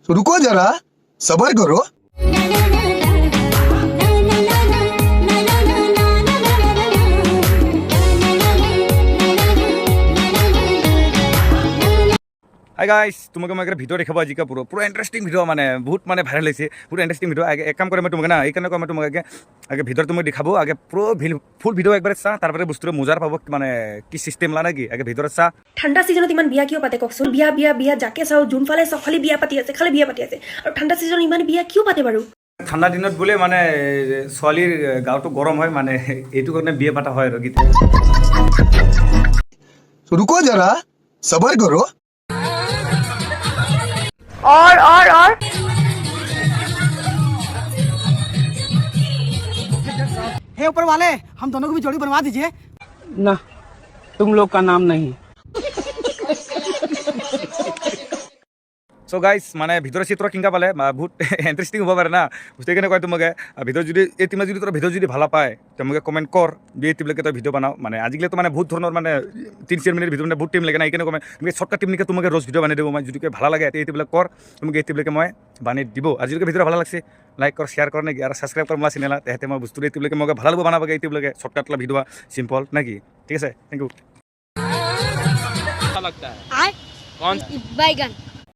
रुको जरा सबर करो। হাই গাইস, তোমাকে মই একটা ভিডিও দেখাবো আজিকা পুরো ইন্টারেস্টিং ভিডিও, মানে বহুত মানে ভাইরাল হয়েছে, পুরো ইন্টারেস্টিং ভিডিও। আগে এক কাম করে মই তোমাকে না, এইখানে মই তোমাকে আগে ভিডিও তুমি দেখাবো, আগে পুরো ফুল ভিডিও একবারে চা, তারপরে বস্তুটো মজাৰ পাব, মানে কি সিস্টেম লা নাকি আগে ভিডিও চা। ঠাণ্ডা ছিজনত ইমান বিয়া কিয় পাতে কওকচোন? বিয়া বিয়া বিয়া যাকে চাওঁ যোনফালে চাওঁ খালি বিয়া পাতি আছে, খালি বিয়া পাতি আছে। আৰু ঠাণ্ডা ছিজনত ইমান বিয়া কিয় পাতে বাৰু? ঠাণ্ডা দিনত বোলে মানে ছোৱালীৰ গাটো গৰম হয়, মানে এইটো কাৰণে বিয়া পাতা হয় আৰু গীত। रुको जरा सबर करो। और हे ऊपर वाले, हम दोनों को भी जोड़ी बनवा दीजिए। ना, तुम लोग का नाम नहीं। সো গাইজ, মানে ভিতৰৰ চিত্ৰ কিংকা পালে বহুত ইণ্টাৰেষ্টিং হ'ব পাৰে না, বুঝতে কেনে কয় তোমাকে ভিতৰত যদি এই তুমি যদি তোৰ ভিডিও যদি ভাল পায় তোমাকে কমেণ্ট কৰ, যে এইবিলাকে তই ভিডিও বনাও। মানে আজিকালি তো মানে বহুত ধৰণৰ মানে 3-4 মিনিট ভিডিও মানে বহুত টাইম লাগে না, এইকাৰণে কমেণ্ট তুমি শ্বৰ্টকাট টিমনিকে তোমাকে ৰ'জ ভিডিও বনাই দিব। মই যদি ভাল লাগে এইবিলাক কৰ, তোমাকে এইবিলাকে মই বানাই দিব। আজিলৈকে ভিডিও ভাল লাগছে লাইক কৰ, শ্বেয়াৰ কৰ নেকি, আৰু ছাবস্ক্ৰাইব কৰ মোৰ চেনেলত, তেহেতে মই বস্তুটো এইবিলাকে মই ভাল লাগিব বনাবগে, এইবিলাকে শ্বৰ্টকাট ভিডিও চিম্পল নাকি। ঠিক আছে, থেংক ইউ। लगता है कौन? बैगन।